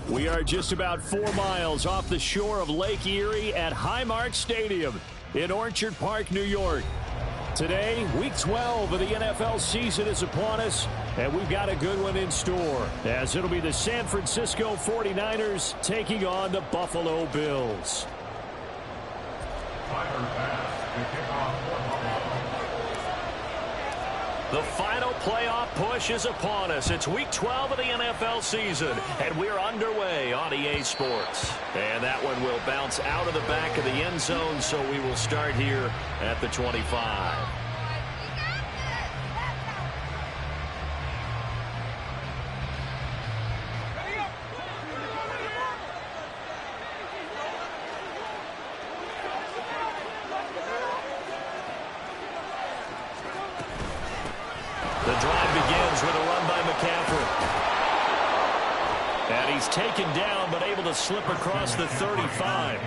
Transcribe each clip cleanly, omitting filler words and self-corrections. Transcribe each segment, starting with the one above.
We are just about 4 miles off the shore of Lake Erie at Highmark Stadium in Orchard Park, New York. Today, Week 12 of the NFL season is upon us, and we've got a good one in store, as it'll be the San Francisco 49ers taking on the Buffalo Bills. The final playoff push is upon us. It's Week 12 of the NFL season, and we're underway on EA Sports. And that one will bounce out of the back of the end zone, so we will start here at the 25. The drive begins with a run by McCaffrey. And he's taken down, but able to slip across the 35.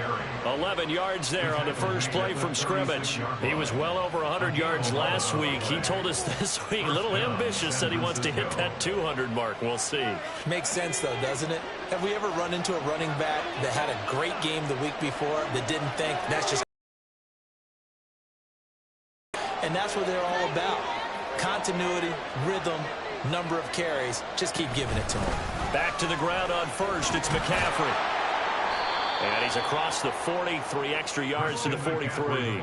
11 yards there on the first play from scrimmage. He was well over 100 yards last week. He told us this week, a little ambitious, said he wants to hit that 200 mark. We'll see. Makes sense, though, doesn't it? Have we ever run into a running back that had a great game the week before that didn't think that's just... And that's what they're all about. Continuity, rhythm, number of carries. Just keep giving it to him. Back to the ground on first. It's McCaffrey. And he's across the 40, 3 extra yards to the 43.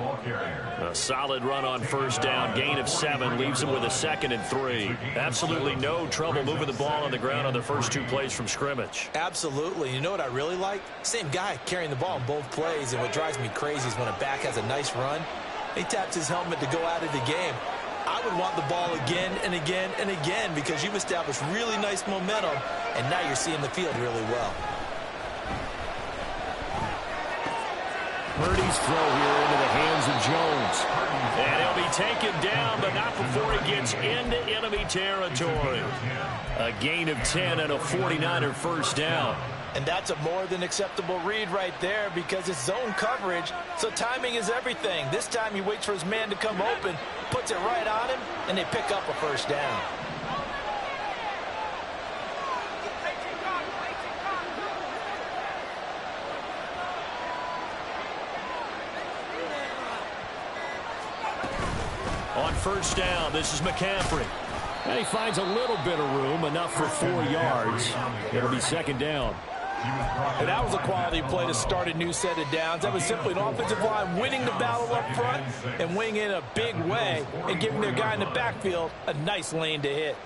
A solid run on first down. Gain of 7 leaves him with a 2nd and 3. Absolutely no trouble moving the ball on the ground on the first 2 plays from scrimmage. Absolutely. You know what I really like? Same guy carrying the ball in both plays. And what drives me crazy is when a back has a nice run, he taps his helmet to go out of the game. I would want the ball again and again and again because you've established really nice momentum, and now you're seeing the field really well. Purdy's throw here into the hands of Jones. And he'll be taken down, but not before he gets into enemy territory. A gain of 10 and a 49er first down. And that's a more than acceptable read right there because it's zone coverage, so timing is everything. This time he waits for his man to come open, puts it right on him, and they pick up a first down. On first down, this is McCaffrey. And he finds a little bit of room, enough for 4 yards. It'll be 2nd down. And that was a quality play to start a new set of downs. That was simply an offensive line winning the battle up front and winning in a big way and giving their guy in the backfield a nice lane to hit.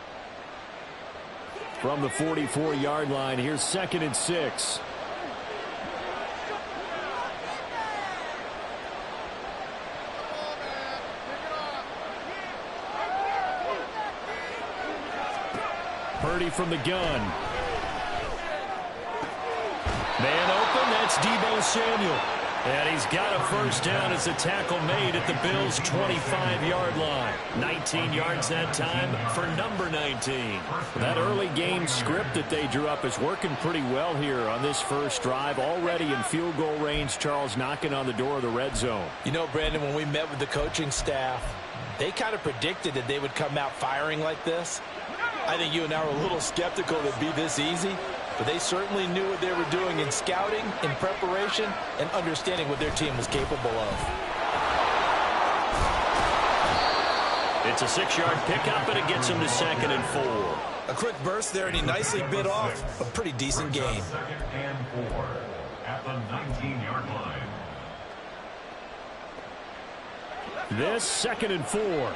From the 44-yard line, here's 2nd and 6. Purdy from the gun. Man open, that's Deebo Samuel. And he's got a first down as a tackle made at the Bills' 25-yard line. 19 yards that time for number 19. That early game script that they drew up is working pretty well here on this first drive. Already in field goal range, Charles knocking on the door of the red zone. You know, Brandon, when we met with the coaching staff, they kind of predicted that they would come out firing like this. I think you and I were a little skeptical that it'd be this easy. But they certainly knew what they were doing in scouting, in preparation, and understanding what their team was capable of. It's a 6-yard pickup, and it gets him to 2nd and 4. A quick burst there, and he nicely bit off a pretty decent gain. 2nd and 4 at the 19-yard line. This 2nd and 4.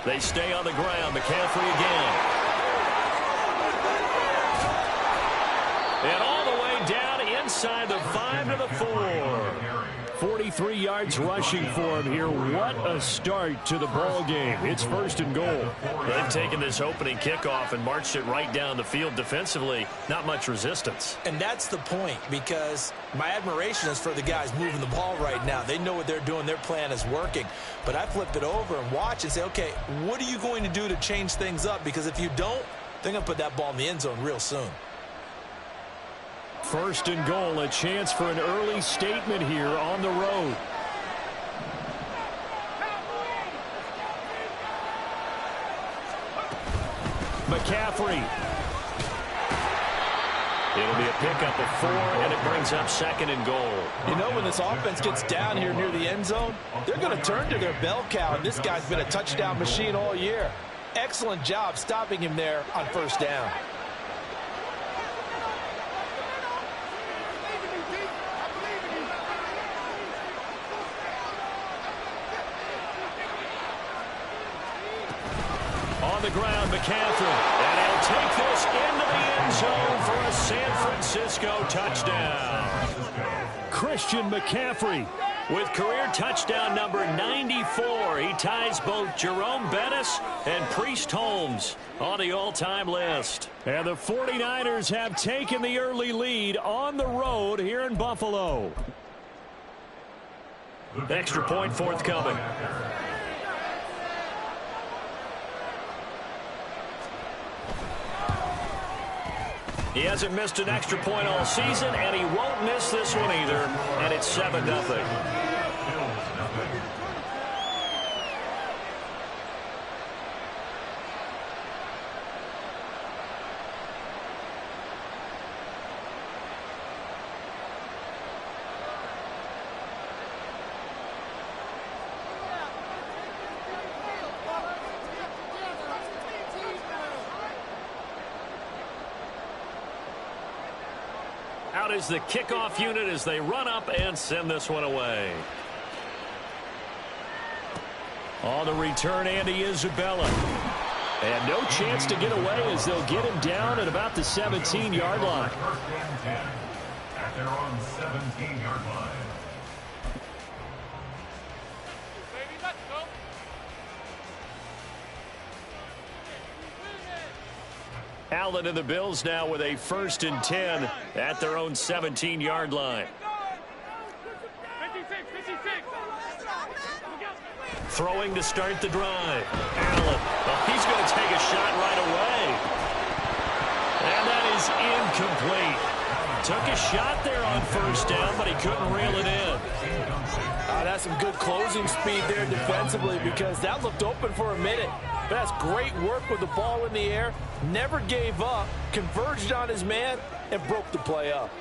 They stay on the ground. McCaffrey again. And all the way down inside the 5 to the 4. 43 yards rushing for him here. What a start to the ball game. It's 1st and goal. They've taken this opening kickoff and marched it right down the field defensively. Not much resistance. And that's the point, because my admiration is for the guys moving the ball right now. They know what they're doing. Their plan is working. But I flip it over and watch and say, okay, what are you going to do to change things up? Because if you don't, they're going to put that ball in the end zone real soon. 1st and goal, a chance for an early statement here on the road. McCaffrey. It'll be a pickup of 4, and it brings up 2nd and goal. You know, when this offense gets down here near the end zone, they're going to turn to their bell cow, and this guy's been a touchdown machine all year. Excellent job stopping him there on first down. On the ground, McCaffrey. And he'll take this into the end zone for a San Francisco touchdown. Christian McCaffrey with career touchdown number 94. He ties both Jerome Bettis and Priest Holmes on the all-time list. And the 49ers have taken the early lead on the road here in Buffalo. Extra point forthcoming. He hasn't missed an extra point all season, and he won't miss this one either. And it's 7-0. Out is the kickoff unit as they run up and send this one away. On the return, Andy Isabella. And no chance to get away as they'll get him down at about the 17-yard line. First and 10 at their own 17-yard line. Allen and the Bills now with a 1st and 10 at their own 17-yard line. Throwing to start the drive. Allen. Well, he's going to take a shot right away. And that is incomplete. Took a shot there on first down, but he couldn't reel it in. That's some good closing speed there defensively because that looked open for a minute. That's great work with the ball in the air. Never gave up, converged on his man, and broke the play up.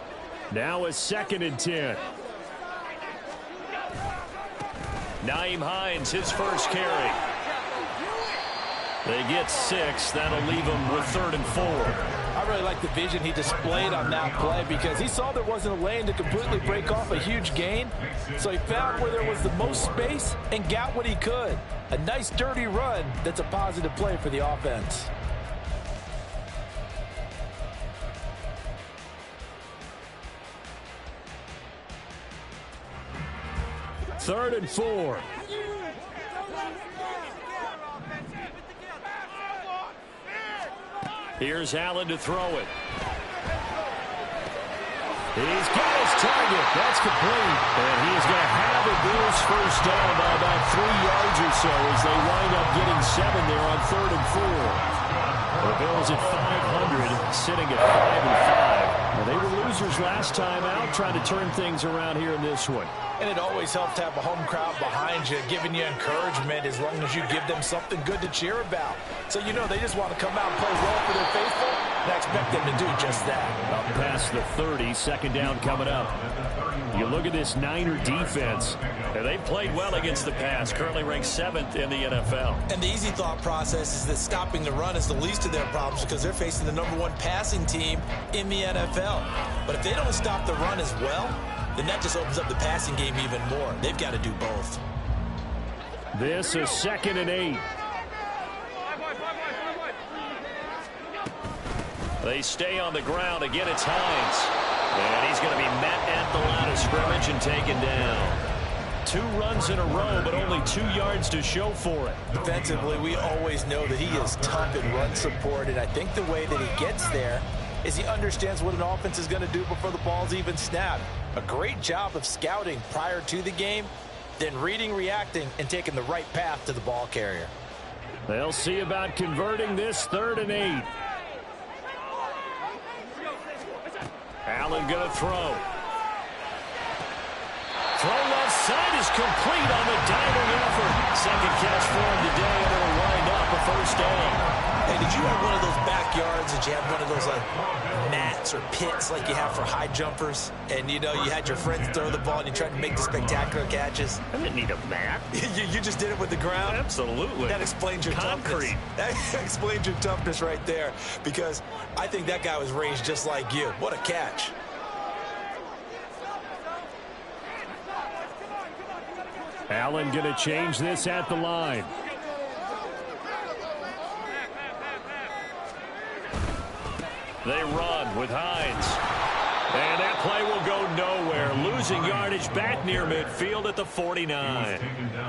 Now a 2nd and 10. Nyheim Hines, his first carry. They get 6. That'll leave them with 3rd and 4. I really like the vision he displayed on that play because he saw there wasn't a lane to completely break off a huge gain. So he found where there was the most space and got what he could. A nice dirty run that's a positive play for the offense. Third and 4. Here's Allen to throw it. He's got his target. That's complete. And he is going to have a Bills first down by about 3 yards or so as they wind up getting 7 there on 3rd and 4. The Bills at 500, sitting at 5-5. Well, they were losers last time out, trying to turn things around here in this one. And it always helps to have a home crowd behind you, giving you encouragement as long as you give them something good to cheer about. So you know they just want to come out and play well for their faithful, and I expect them to do just that. Up past the 30, 2nd down coming up. You look at this Niner defense, and they've played well against the pass, currently ranked 7th in the NFL. And the easy thought process is that stopping the run is the least of their problems because they're facing the #1 passing team in the NFL. But if they don't stop the run as well, then that just opens up the passing game even more. They've got to do both. This is 2nd and 8. They stay on the ground. Again, it's Hines. And he's going to be met at the line of scrimmage and taken down. 2 runs in a row, but only 2 yards to show for it. Defensively, we always know that he is tough in run support, and I think the way that he gets there is he understands what an offense is going to do before the ball's even snapped. A great job of scouting prior to the game, then reading, reacting, and taking the right path to the ball carrier. They'll see about converting this 3rd and 8. Allen going to throw. Throw left side is complete on the diving effort. Second catch for him today, and it'll wind up a first down. And did you have one of those backyards that you have one of those like mats or pits like you have for high jumpers? And, you know, you had your friends throw the ball and you tried to make the spectacular catches? I didn't need a mat. you just did it with the ground? Absolutely. That explains your concrete. Toughness. That explains your toughness right there, because I think that guy was raised just like you. What a catch. Allen going to change this at the line. They run with Hines. And that play will go nowhere. Losing yardage back near midfield at the 49.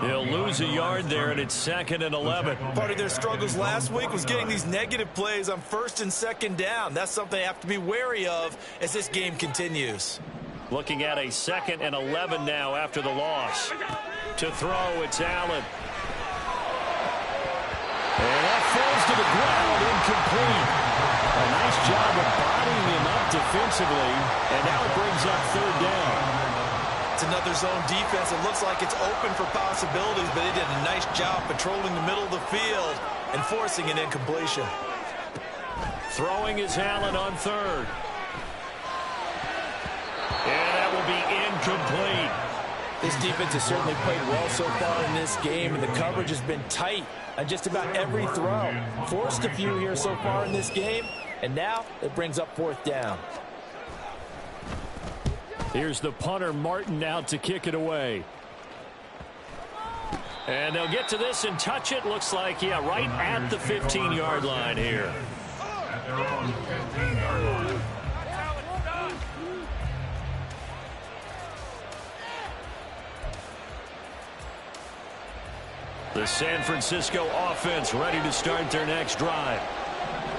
They'll lose a yard there, and it's 2nd and 11. Part of their struggles last week was getting these negative plays on 1st and 2nd down. That's something they have to be wary of as this game continues. Looking at a 2nd and 11 now after the loss. To throw, it's Allen. And that falls to the ground, incomplete. A nice job of bodying him up defensively, and now it brings up 3rd down. It's another zone defense. It looks like it's open for possibilities, but they did a nice job patrolling the middle of the field and forcing an incompletion. Throwing is Allen on 3rd. And that will be incomplete. This defense has certainly played well so far in this game, and the coverage has been tight on just about every throw. Forced a few here so far in this game, and now it brings up 4th down. Here's the punter, Martin, out to kick it away. And they'll get to this and touch it. Looks like, yeah, right at the 15-yard line here. At their own 15-yard line. The San Francisco offense ready to start their next drive.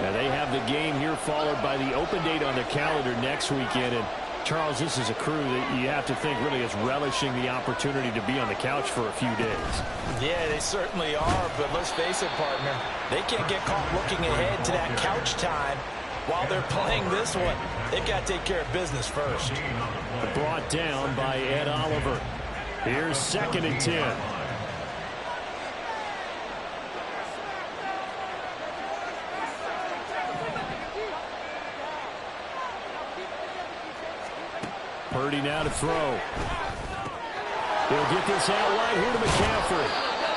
And they have the game here followed by the open date on their calendar next weekend. And Charles, this is a crew that you have to think really is relishing the opportunity to be on the couch for a few days. Yeah, they certainly are, but let's face it, partner. They can't get caught looking ahead to that couch time while they're playing this one. They've got to take care of business first. Brought down by Ed Oliver. Here's 2nd and 10. Purdy now to throw. He'll get this out wide here to McCaffrey.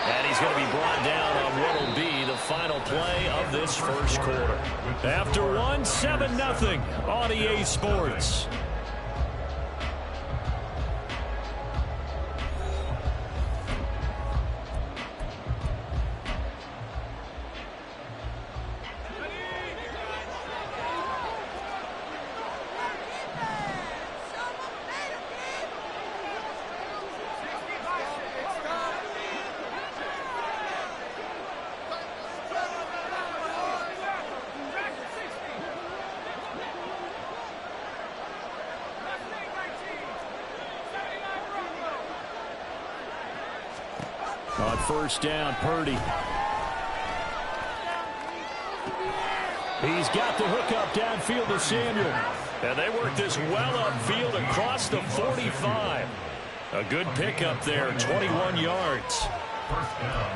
And he's going to be brought down on what will be the final play of this first quarter. After one, 7-0 on EA Sports. On 1st down, Purdy. He's got the hook up downfield to Samuel. And they work this well upfield across the 45. A good pickup there, 21 yards.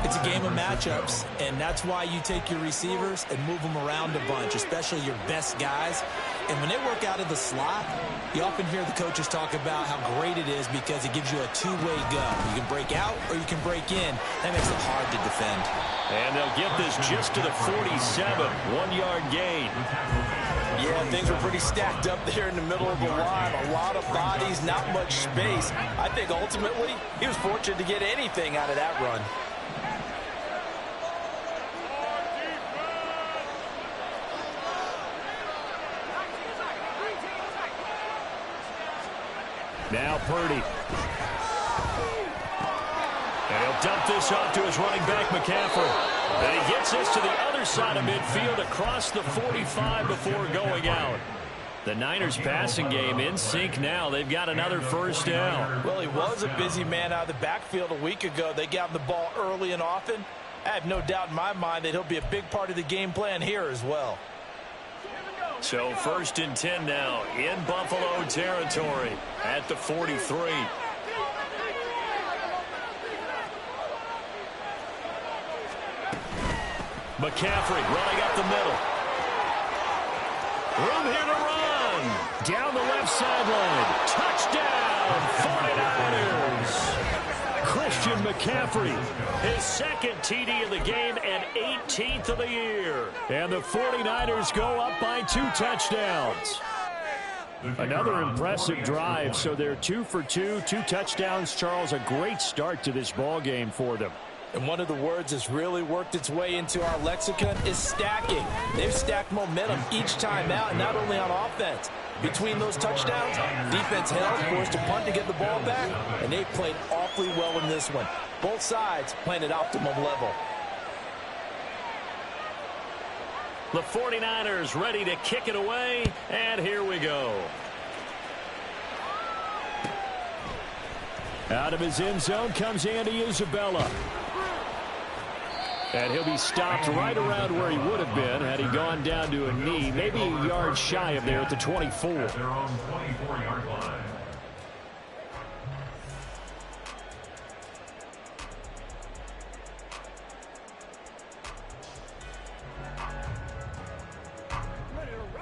It's a game of matchups, and that's why you take your receivers and move them around a bunch, especially your best guys. And when they work out of the slot, you often hear the coaches talk about how great it is because it gives you a two-way go. You can break out or you can break in. That makes it hard to defend. And they'll get this just to the 47, 1-yard gain. Yeah, things were pretty stacked up there in the middle of the line. A lot of bodies, not much space. I think ultimately he was fortunate to get anything out of that run. Now Purdy. And he'll dump this off to his running back, McCaffrey. And he gets this to the other side of midfield across the 45 before going out. The Niners passing game in sync now. They've got another first down. Well, he was a busy man out of the backfield a week ago. They got him the ball early and often. I have no doubt in my mind that he'll be a big part of the game plan here as well. So 1st and 10 now in Buffalo territory at the 43. McCaffrey running up the middle. Room here to run. Down the left sideline. Touchdown, 49ers. Christian McCaffrey, his second TD of the game and 18th of the year. And the 49ers go up by 2 touchdowns. Another impressive drive, so they're 2 for 2, 2 touchdowns. Charles, a great start to this ball game for them. And one of the words that's really worked its way into our lexicon is stacking. They've stacked momentum each time out, not only on offense. Between those touchdowns, defense held, forced to punt to get the ball back, and they played awfully well in this one. Both sides playing at optimum level. The 49ers ready to kick it away, and here we go. Out of his end zone comes Andy Isabella. And he'll be stopped right around where he would have been had he gone down to a knee, maybe a yard shy of there at the 24. At their own 24-yard line.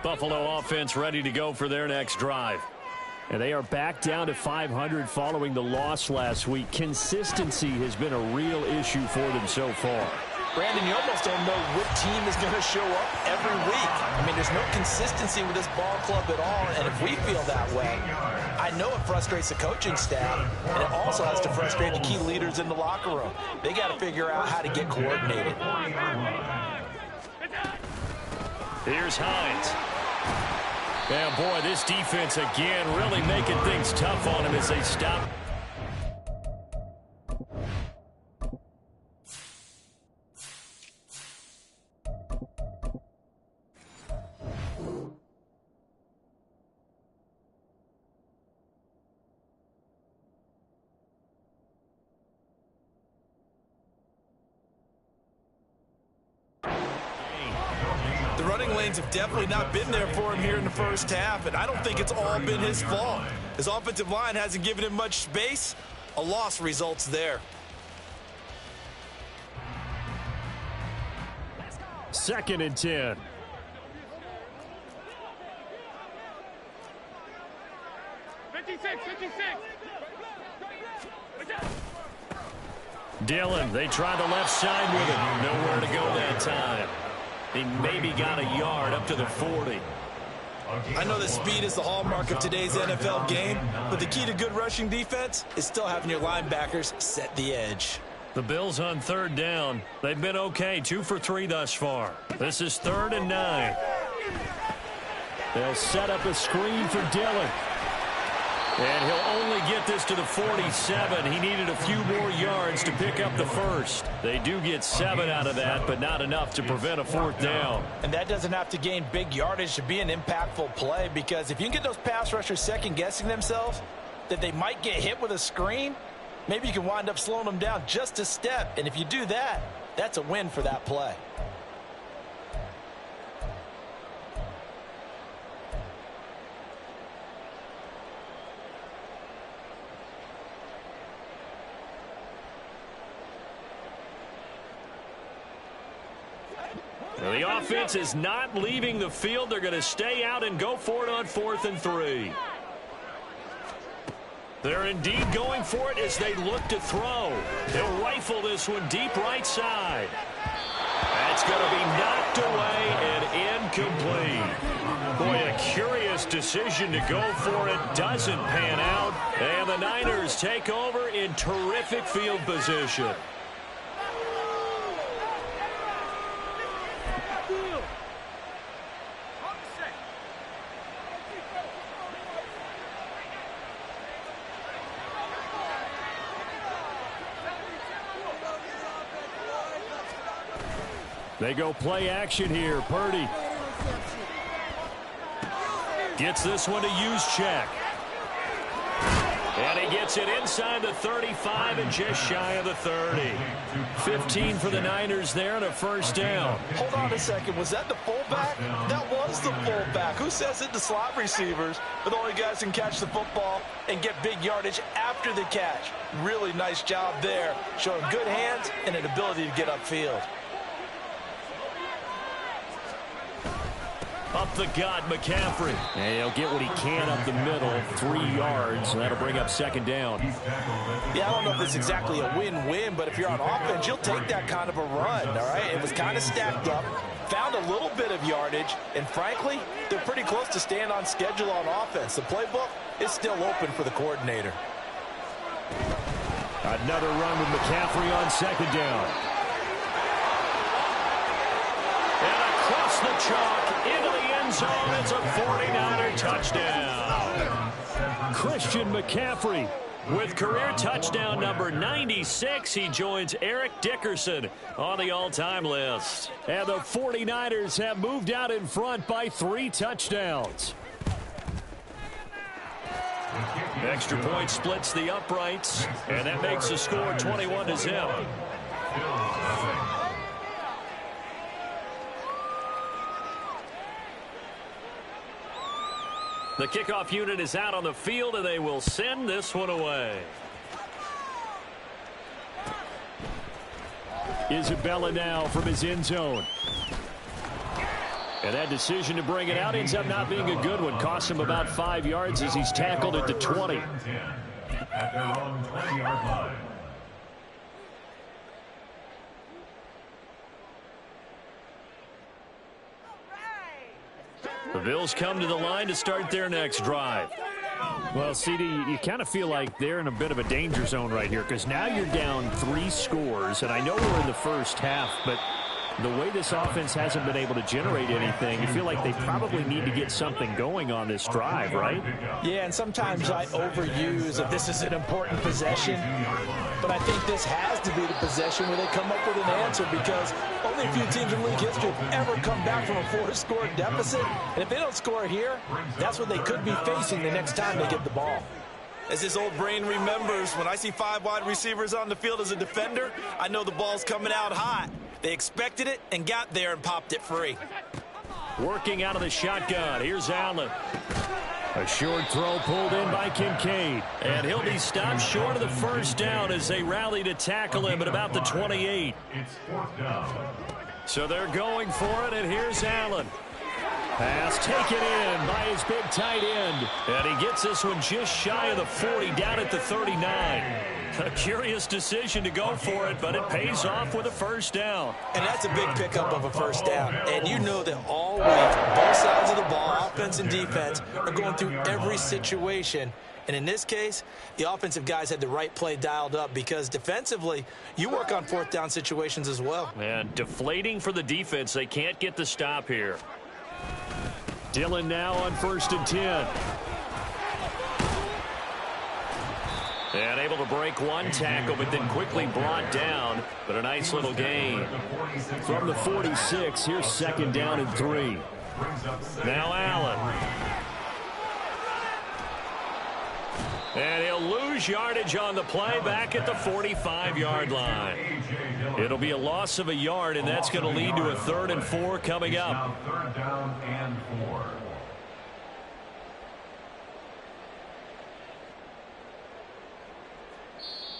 Buffalo offense ready to go for their next drive. And they are back down to 500 following the loss last week. Consistency has been a real issue for them so far. Brandon, you almost don't know what team is going to show up every week. I mean, there's no consistency with this ball club at all, and if we feel that way, I know it frustrates the coaching staff, and it also has to frustrate the key leaders in the locker room. They got to figure out how to get coordinated. Here's Hines. And boy, this defense again really making things tough on him as they stop. Have definitely not been there for him here in the first half, and I don't think it's all been his fault. His offensive line hasn't given him much space. A loss results there. Second and 10. Dillon, they tried the left side with him. Nowhere to go that time. He maybe got a yard up to the 40. I know that speed is the hallmark of today's NFL game, but the key to good rushing defense is still having your linebackers set the edge. The Bills on third down. They've been okay, 2 for 3 thus far. This is 3rd and 9. They'll set up a screen for Dillon. And he'll only get this to the 47. He needed a few more yards to pick up the first. They do get 7 out of that, but not enough to prevent a 4th down. And that doesn't have to gain big yardage to be an impactful play, because if you can get those pass rushers second-guessing themselves that they might get hit with a screen, maybe you can wind up slowing them down just a step. And if you do that, that's a win for that play. The offense is not leaving the field. They're going to stay out and go for it on 4th and 3. They're indeed going for it as they look to throw. They'll rifle this one deep right side. That's going to be knocked away and incomplete. Boy, a curious decision to go for it. Doesn't pan out. And the Niners take over in terrific field position. They go play action here. Purdy gets this one to Juszczyk. And he gets it inside the 35 and just shy of the 30. 15 for the Niners there and a first down. Hold on a second. Was that the fullback? That was the fullback. Who says it? The slot receivers are the only guys who can catch the football and get big yardage after the catch. Really nice job there, showing good hands and an ability to get upfield. Up the gut, McCaffrey. And he'll get what he can up the middle, 3 yards, and that'll bring up second down. Yeah, I don't know if it's exactly a win-win, but if you're on offense, you'll take that kind of a run, all right? It was kind of stacked up, found a little bit of yardage, and frankly, they're pretty close to staying on schedule on offense. The playbook is still open for the coordinator. Another run with McCaffrey on second down. And across the chalk, into the end zone, it's a 49er touchdown. Christian McCaffrey with career touchdown number 96. He joins Eric Dickerson on the all-time list. And the 49ers have moved out in front by 3 touchdowns. Extra point splits the uprights, and that makes the score 21-0. The kickoff unit is out on the field, and they will send this one away. Isabella now from his end zone. And that decision to bring it out ends up not being a good one. Costs him about 5 yards as he's tackled at the 20. At their own 20-yard line. The Bills come to the line to start their next drive. Well, CD, you kind of feel like they're in a bit of a danger zone right here because now you're down 3 scores, and I know we're in the first half, but the way this offense hasn't been able to generate anything, you feel like they probably need to get something going on this drive, right? Yeah, and sometimes I overuse if this is an important possession, but I think this has to be the possession where they come up with an answer because only a few teams in league history have ever come back from a 4-score deficit, and if they don't score here, that's what they could be facing the next time they get the ball. As his old brain remembers, when I see 5 wide receivers on the field as a defender, I know the ball's coming out hot. They expected it and got there and popped it free. Working out of the shotgun. Here's Allen. A short throw pulled in by Kincaid. And he'll be stopped short of the first down as they rally to tackle him at about the 28. It's 4th down. So they're going for it, and here's Allen. Pass taken in by his big tight end. And he gets this one just shy of the 40, down at the 39. A curious decision to go for it, but it pays off with a first down. And that's a big pickup of a first down. And you know that all week, both sides of the ball, offense and defense, are going through every situation. And in this case, the offensive guys had the right play dialed up because defensively, you work on 4th down situations as well. And deflating for the defense. They can't get the stop here. Dillon now on 1st and 10. And able to break one tackle, but then quickly brought down. But a nice little gain. From the 46, here's 2nd down and 3. Now Allen. And he'll lose yardage on the play back at the 45-yard line. It'll be a loss of a yard, and that's going to lead to a 3rd and 4 coming up. 3rd down and 4.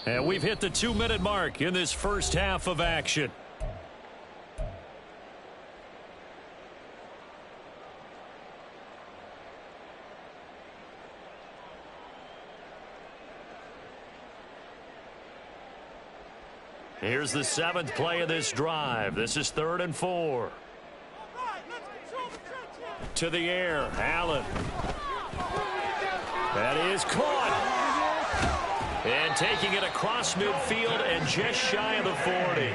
And we've hit the 2-minute mark in this first half of action. Here's the 7th play of this drive. This is 3rd and 4. To the air, Allen. That is caught. And taking it across midfield and just shy of the 40.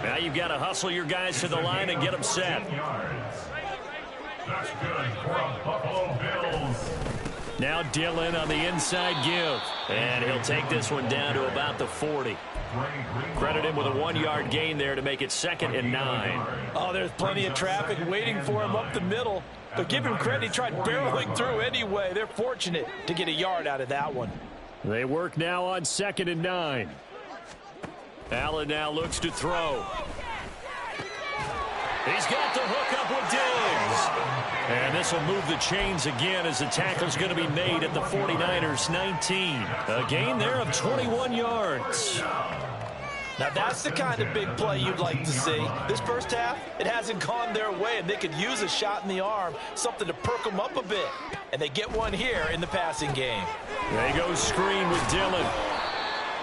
Now you've got to hustle your guys to the line and get them set. That's good for a Buffalo Bills. Now Dillon on the inside give. And he'll take this one down to about the 40. Credit him with a 1-yard gain there to make it 2nd and 9. Oh, there's plenty of traffic waiting for him up the middle. But give him credit, he tried barreling through anyway. They're fortunate to get a yard out of that one. They work now on 2nd and 9. Allen now looks to throw. He's got the hook up with Diggs. And this will move the chains again as the tackle's going to be made at the 49ers 19. A gain there of 21 yards. Now that's the kind of big play you'd like to see. This first half, it hasn't gone their way, and they could use a shot in the arm, something to perk them up a bit. And they get one here in the passing game. They go screen with Dillon.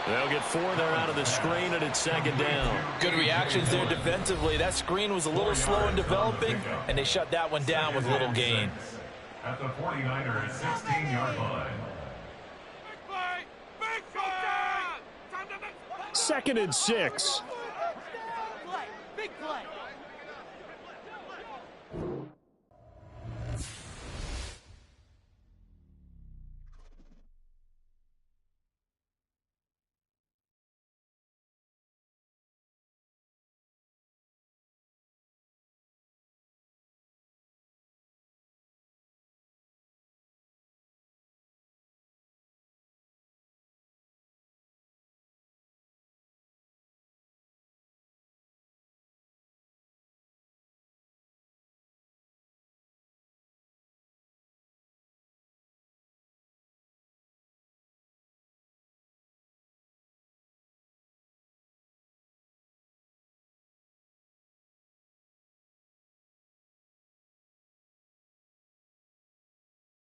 They'll get 4 there out of the screen, and it's second down. Good reactions there defensively. That screen was a little slow in developing, and they shut that one down with little gain. At the 49ers 16-yard line. Second and 6. Big play.